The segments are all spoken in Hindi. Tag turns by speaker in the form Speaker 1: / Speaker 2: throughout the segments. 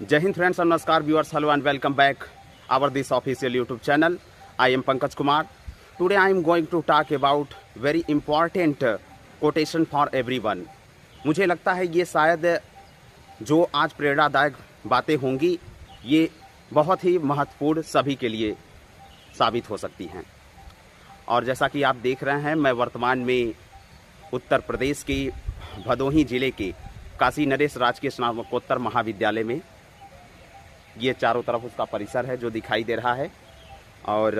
Speaker 1: जय हिंद फ्रेंड्स and नमस्कार viewers, hello and welcome back our this official YouTube channel. I am Pankaj Kumar. Today I am going to talk about very important quotation for everyone. मुझे लगता है ये शायद जो आज प्रेरणादायक बातें होंगी ये बहुत ही महत्वपूर्ण सभी के लिए साबित हो सकती हैं। और जैसा कि आप देख रहे हैं, मैं वर्तमान में उत्तर प्रदेश के भदोही जिले के काशी नरेश राजकीय स्नातकोत्तर महाविद्यालय में, ये चारों तरफ उसका परिसर है जो दिखाई दे रहा है। और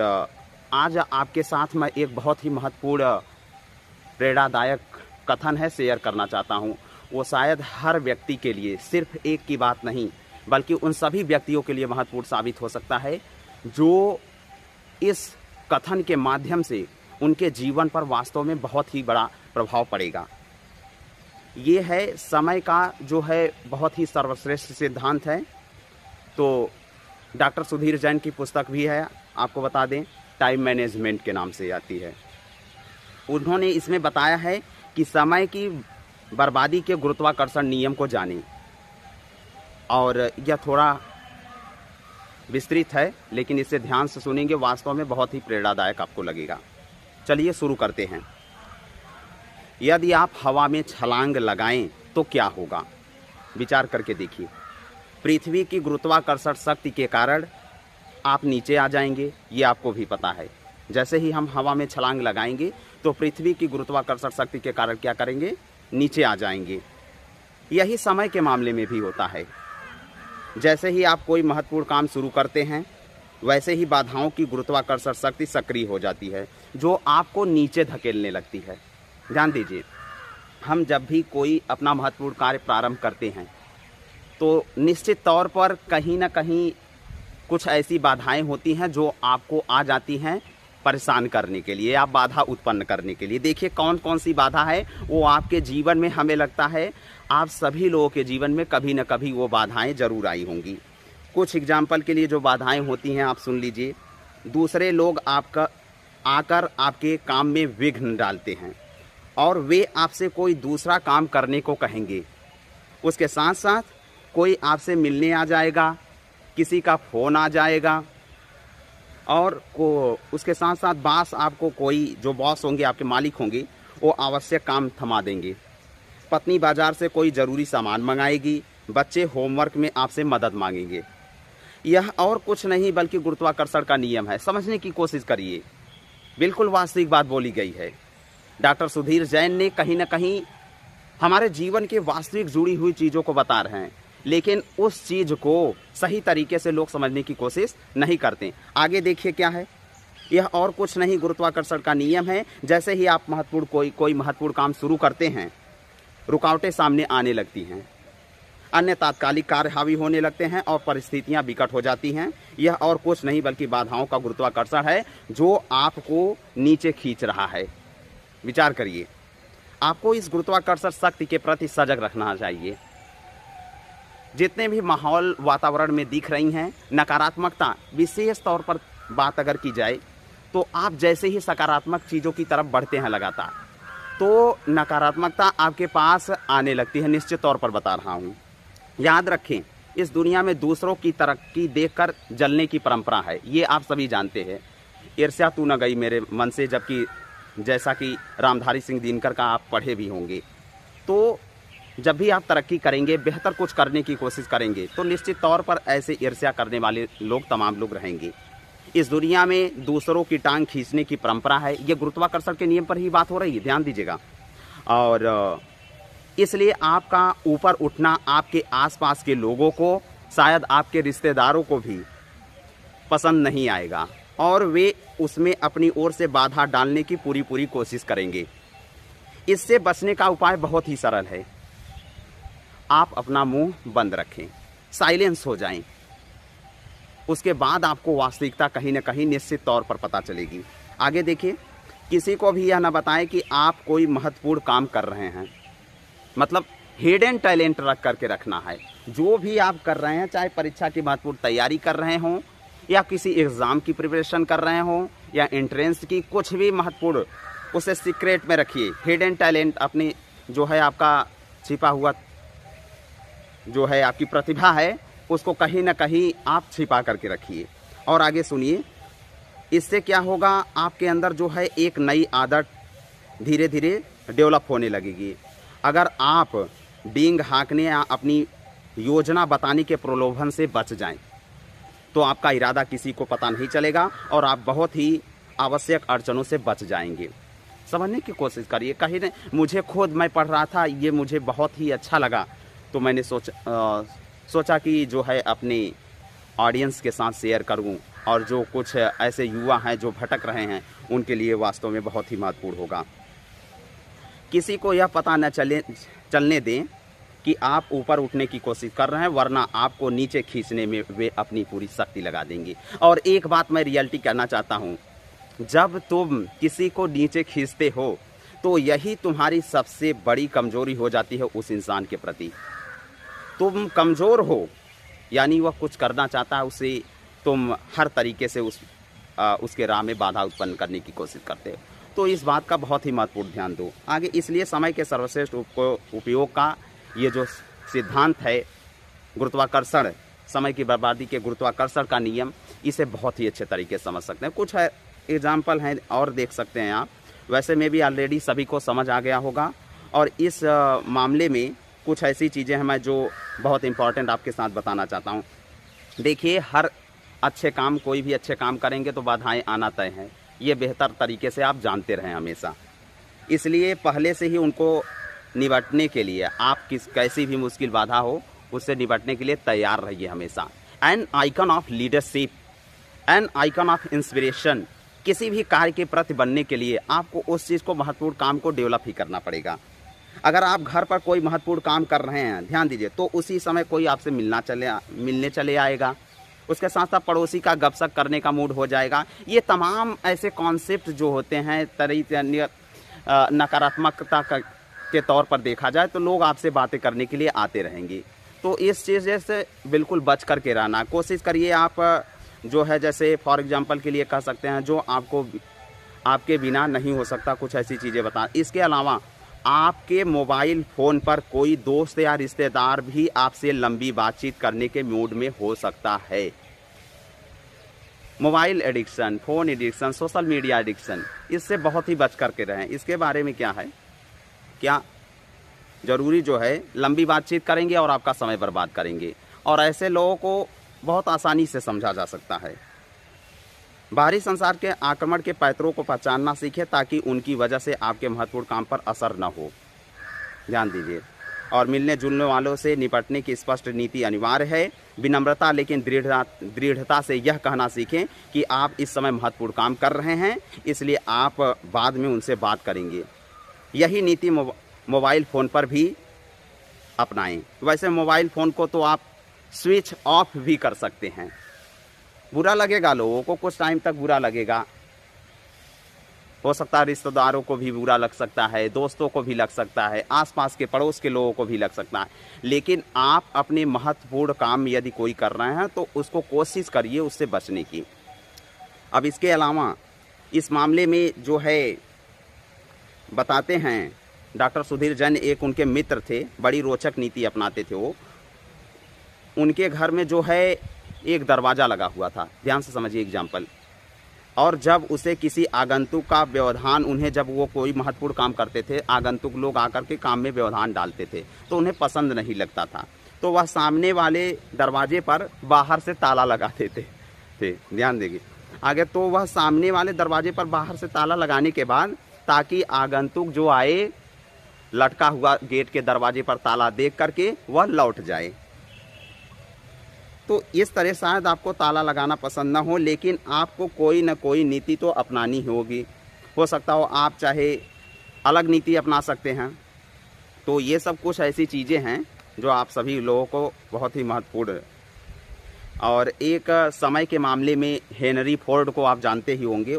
Speaker 1: आज आपके साथ मैं एक बहुत ही महत्वपूर्ण प्रेरणादायक कथन है शेयर करना चाहता हूँ। वो शायद हर व्यक्ति के लिए, सिर्फ एक की बात नहीं बल्कि उन सभी व्यक्तियों के लिए महत्वपूर्ण साबित हो सकता है जो इस कथन के माध्यम से उनके जीवन पर वास्तव में बहुत ही बड़ा प्रभाव पड़ेगा। ये है समय का जो है बहुत ही सर्वश्रेष्ठ सिद्धांत है। तो डॉक्टर सुधीर जैन की पुस्तक भी है, आपको बता दें, टाइम मैनेजमेंट के नाम से आती है। उन्होंने इसमें बताया है कि समय की बर्बादी के गुरुत्वाकर्षण नियम को जानें। और यह थोड़ा विस्तृत है, लेकिन इसे ध्यान से सुनेंगे, वास्तव में बहुत ही प्रेरणादायक आपको लगेगा। चलिए शुरू करते हैं। यदि आप हवा में छलांग लगाएं तो क्या होगा, विचार करके देखिए। पृथ्वी की गुरुत्वाकर्षण शक्ति के कारण आप नीचे आ जाएंगे, ये आपको भी पता है। जैसे ही हम हवा में छलांग लगाएंगे तो पृथ्वी की गुरुत्वाकर्षण शक्ति के कारण क्या करेंगे, नीचे आ जाएंगे। यही समय के मामले में भी होता है। जैसे ही आप कोई महत्वपूर्ण काम शुरू करते हैं वैसे ही बाधाओं की गुरुत्वाकर्षण शक्ति सक्रिय हो जाती है जो आपको नीचे धकेलने लगती है। ध्यान दीजिए, हम जब भी कोई अपना महत्वपूर्ण कार्य प्रारंभ करते हैं तो निश्चित तौर पर कहीं ना कहीं कुछ ऐसी बाधाएं होती हैं जो आपको आ जाती हैं परेशान करने के लिए या बाधा उत्पन्न करने के लिए। देखिए कौन कौन सी बाधा है वो आपके जीवन में, हमें लगता है आप सभी लोगों के जीवन में कभी न कभी वो बाधाएं जरूर आई होंगी। कुछ एग्जाम्पल के लिए जो बाधाएं होती हैं आप सुन लीजिए। दूसरे लोग आकर आपके काम में विघ्न डालते हैं और वे आपसे कोई दूसरा काम करने को कहेंगे। उसके साथ साथ कोई आपसे मिलने आ जाएगा, किसी का फ़ोन आ जाएगा, और उसके साथ साथ आपको कोई जो बॉस होंगे, आपके मालिक होंगे, वो आवश्यक काम थमा देंगे। पत्नी बाजार से कोई ज़रूरी सामान मंगाएगी, बच्चे होमवर्क में आपसे मदद मांगेंगे। यह और कुछ नहीं बल्कि गुरुत्वाकर्षण का नियम है। समझने की कोशिश करिए, बिल्कुल वास्तविक बात बोली गई है। डॉक्टर सुधीर जैन ने कहीं ना कहीं हमारे जीवन के वास्तविक जुड़ी हुई चीज़ों को बता रहे हैं, लेकिन उस चीज़ को सही तरीके से लोग समझने की कोशिश नहीं करते। आगे देखिए क्या है। यह और कुछ नहीं गुरुत्वाकर्षण का नियम है। जैसे ही आप कोई महत्वपूर्ण काम शुरू करते हैं, रुकावटें सामने आने लगती हैं, अन्य तात्कालिक कार्य हावी होने लगते हैं और परिस्थितियां विकट हो जाती हैं। यह और कुछ नहीं बल्कि बाधाओं का गुरुत्वाकर्षण है जो आपको नीचे खींच रहा है। विचार करिए, आपको इस गुरुत्वाकर्षण शक्ति के प्रति सजग रहना चाहिए। जितने भी माहौल वातावरण में दिख रही हैं नकारात्मकता, विशेष तौर पर बात अगर की जाए तो आप जैसे ही सकारात्मक चीज़ों की तरफ बढ़ते हैं लगातार, तो नकारात्मकता आपके पास आने लगती है। निश्चित तौर पर बता रहा हूँ। याद रखें, इस दुनिया में दूसरों की तरक्की देखकर जलने की परंपरा है, ये आप सभी जानते हैं। ईर्ष्या तू न गई मेरे मन से, जबकि जैसा कि रामधारी सिंह दिनकर का आप पढ़े भी होंगे। तो जब भी आप तरक्की करेंगे, बेहतर कुछ करने की कोशिश करेंगे, तो निश्चित तौर पर ऐसे ईर्ष्या करने वाले लोग, तमाम लोग रहेंगे। इस दुनिया में दूसरों की टांग खींचने की परंपरा है। ये गुरुत्वाकर्षण के नियम पर ही बात हो रही है, ध्यान दीजिएगा। और इसलिए आपका ऊपर उठना आपके आसपास के लोगों को, शायद आपके रिश्तेदारों को भी पसंद नहीं आएगा और वे उसमें अपनी ओर से बाधा डालने की पूरी कोशिश करेंगे। इससे बचने का उपाय बहुत ही सरल है। आप अपना मुंह बंद रखें, साइलेंस हो जाएं। उसके बाद आपको वास्तविकता कहीं ना कहीं निश्चित तौर पर पता चलेगी। आगे देखिए, किसी को भी यह ना बताएं कि आप कोई महत्वपूर्ण काम कर रहे हैं। मतलब हिडन टैलेंट रख करके रखना है। जो भी आप कर रहे हैं, चाहे परीक्षा की महत्वपूर्ण तैयारी कर रहे हों या किसी एग्ज़ाम की प्रिपरेशन कर रहे हों या एंट्रेंस की, कुछ भी महत्वपूर्ण, उसे सीक्रेट में रखिए। हिडन टैलेंट अपनी जो है, आपका छिपा हुआ जो है आपकी प्रतिभा है, उसको कहीं ना कहीं आप छिपा करके रखिए। और आगे सुनिए, इससे क्या होगा, आपके अंदर जो है एक नई आदत धीरे धीरे डेवलप होने लगेगी। अगर आप डींग हाँकने या अपनी योजना बताने के प्रलोभन से बच जाएं, तो आपका इरादा किसी को पता नहीं चलेगा और आप बहुत ही आवश्यक अड़चनों से बच जाएंगे। समझने की कोशिश करिए। कहीं ने मुझे खुद, मैं पढ़ रहा था, ये मुझे बहुत ही अच्छा लगा, तो मैंने सोचा कि जो है अपने ऑडियंस के साथ शेयर करूं, और जो कुछ ऐसे युवा हैं जो भटक रहे हैं उनके लिए वास्तव में बहुत ही महत्वपूर्ण होगा। किसी को यह पता न चलने दें कि आप ऊपर उठने की कोशिश कर रहे हैं, वरना आपको नीचे खींचने में वे अपनी पूरी शक्ति लगा देंगे। और एक बात मैं रियलिटी कहना चाहता हूं, जब तुम किसी को नीचे खींचते हो तो यही तुम्हारी सबसे बड़ी कमजोरी हो जाती है उस इंसान के प्रति। तुम कमज़ोर हो, यानी वह कुछ करना चाहता है, उसे तुम हर तरीके से उसके राह में बाधा उत्पन्न करने की कोशिश करते हो। तो इस बात का बहुत ही महत्वपूर्ण ध्यान दो आगे। इसलिए समय के सर्वश्रेष्ठ उपयोग का ये जो सिद्धांत है, गुरुत्वाकर्षण, समय की बर्बादी के गुरुत्वाकर्षण का नियम, इसे बहुत ही अच्छे तरीके से समझ सकते हैं। कुछ एग्जाम्पल हैं और देख सकते हैं आप। वैसे में भी ऑलरेडी सभी को समझ आ गया होगा, और इस मामले में कुछ ऐसी चीज़ें हैं मैं जो बहुत इंपॉर्टेंट आपके साथ बताना चाहता हूँ। देखिए, हर अच्छे काम, कोई भी अच्छे काम करेंगे तो बाधाएं आना तय है, ये बेहतर तरीके से आप जानते रहें हमेशा। इसलिए पहले से ही उनको निपटने के लिए आप कैसी भी मुश्किल बाधा हो, उससे निपटने के लिए तैयार रहिए हमेशा। N icon of leadership, N icon of inspiration, किसी भी कार्य के प्रति बनने के लिए आपको उस चीज़ को, महत्वपूर्ण काम को डेवलप ही करना पड़ेगा। अगर आप घर पर कोई महत्वपूर्ण काम कर रहे हैं, ध्यान दीजिए, तो उसी समय कोई आपसे मिलने चले आएगा, उसके साथ साथ पड़ोसी का गपशप करने का मूड हो जाएगा। ये तमाम ऐसे कॉन्सेप्ट जो होते हैं, नकारात्मकता के तौर पर देखा जाए तो लोग आपसे बातें करने के लिए आते रहेंगे। तो इस चीज़ से बिल्कुल बच करके रहना कोशिश करिए। आप जो है, जैसे फॉर एग्जांपल के लिए कह सकते हैं, जो आपके बिना नहीं हो सकता, कुछ ऐसी चीज़ें बता। इसके अलावा आपके मोबाइल फ़ोन पर कोई दोस्त या रिश्तेदार भी आपसे लंबी बातचीत करने के मूड में हो सकता है। Mobile addiction, phone addiction, social media addiction, इससे बहुत ही बच करके रहें। इसके बारे में क्या है, क्या ज़रूरी जो है लंबी बातचीत करेंगे और आपका समय बर्बाद करेंगे, और ऐसे लोगों को बहुत आसानी से समझा जा सकता है। बाहरी संसार के आक्रमण के पैतरों को पहचानना सीखें ताकि उनकी वजह से आपके महत्वपूर्ण काम पर असर न हो। ध्यान दीजिए। और मिलने जुलने वालों से निपटने की स्पष्ट नीति अनिवार्य है। विनम्रता लेकिन दृढ़ता से यह कहना सीखें कि आप इस समय महत्वपूर्ण काम कर रहे हैं, इसलिए आप बाद में उनसे बात करेंगे। यही नीति मोबाइल फ़ोन पर भी अपनाएं। वैसे मोबाइल फ़ोन को तो आप स्विच ऑफ भी कर सकते हैं। बुरा लगेगा लोगों को, कुछ टाइम तक बुरा लगेगा, हो सकता है रिश्तेदारों को भी बुरा लग सकता है, दोस्तों को भी लग सकता है, आसपास के पड़ोस के लोगों को भी लग सकता है, लेकिन आप अपने महत्वपूर्ण काम यदि कोई कर रहे हैं तो उसको कोशिश करिए उससे बचने की। अब इसके अलावा इस मामले में जो है बताते हैं, डॉक्टर सुधीर जैन एक उनके मित्र थे, बड़ी रोचक नीति अपनाते थे वो। उनके घर में जो है एक दरवाज़ा लगा हुआ था, ध्यान से समझिए एग्जाम्पल। और जब उसे किसी आगंतुक का व्यवधान, उन्हें जब वो कोई महत्वपूर्ण काम करते थे, आगंतुक लोग आकर के काम में व्यवधान डालते थे तो उन्हें पसंद नहीं लगता था, तो वह सामने वाले दरवाजे पर बाहर से ताला लगा देते थे। ध्यान देंगे आगे। तो वह सामने वाले दरवाजे पर बाहर से ताला लगाने के बाद, ताकि आगंतुक जो आए लटका हुआ गेट के दरवाजे पर ताला देख करके वह लौट जाए। तो इस तरह शायद आपको ताला लगाना पसंद ना हो, लेकिन आपको कोई ना कोई नीति तो अपनानी होगी। हो सकता हो आप चाहे अलग नीति अपना सकते हैं। तो ये सब कुछ ऐसी चीज़ें हैं जो आप सभी लोगों को बहुत ही महत्वपूर्ण। और एक समय के मामले में हेनरी फोर्ड को आप जानते ही होंगे।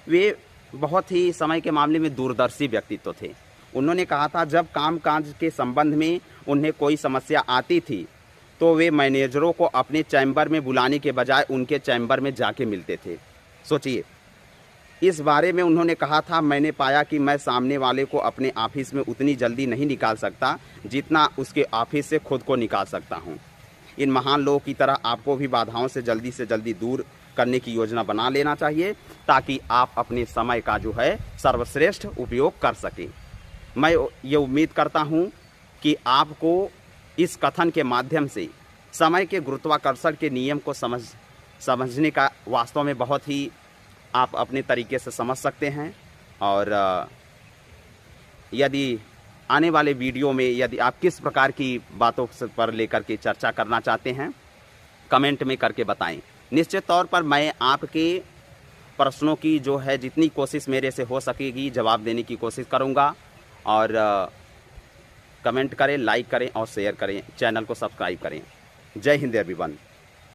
Speaker 1: वे बहुत ही समय के मामले में दूरदर्शी व्यक्तित्व थे। उन्होंने कहा था, जब कामकाज के संबंध में उन्हें कोई समस्या आती थी तो वे मैनेजरों को अपने चैम्बर में बुलाने के बजाय उनके चैम्बर में जाके मिलते थे। सोचिए, इस बारे में उन्होंने कहा था, मैंने पाया कि मैं सामने वाले को अपने ऑफिस में उतनी जल्दी नहीं निकाल सकता जितना उसके ऑफिस से खुद को निकाल सकता हूँ। इन महान लोगों की तरह आपको भी बाधाओं से जल्दी दूर करने की योजना बना लेना चाहिए, ताकि आप अपने समय का जो है सर्वश्रेष्ठ उपयोग कर सकें। मैं ये उम्मीद करता हूँ कि आपको इस कथन के माध्यम से समय के गुरुत्वाकर्षण के नियम को समझने का वास्तव में बहुत ही आप अपने तरीके से समझ सकते हैं। और यदि आने वाले वीडियो में यदि आप किस प्रकार की बातों पर लेकर के चर्चा करना चाहते हैं, कमेंट में करके बताएं। निश्चित तौर पर मैं आपके प्रश्नों की जो है जितनी कोशिश मेरे से हो सकेगी जवाब देने की कोशिश करूंगा। और कमेंट करें, लाइक करें और शेयर करें, चैनल को सब्सक्राइब करें। जय हिंद एवरीवन।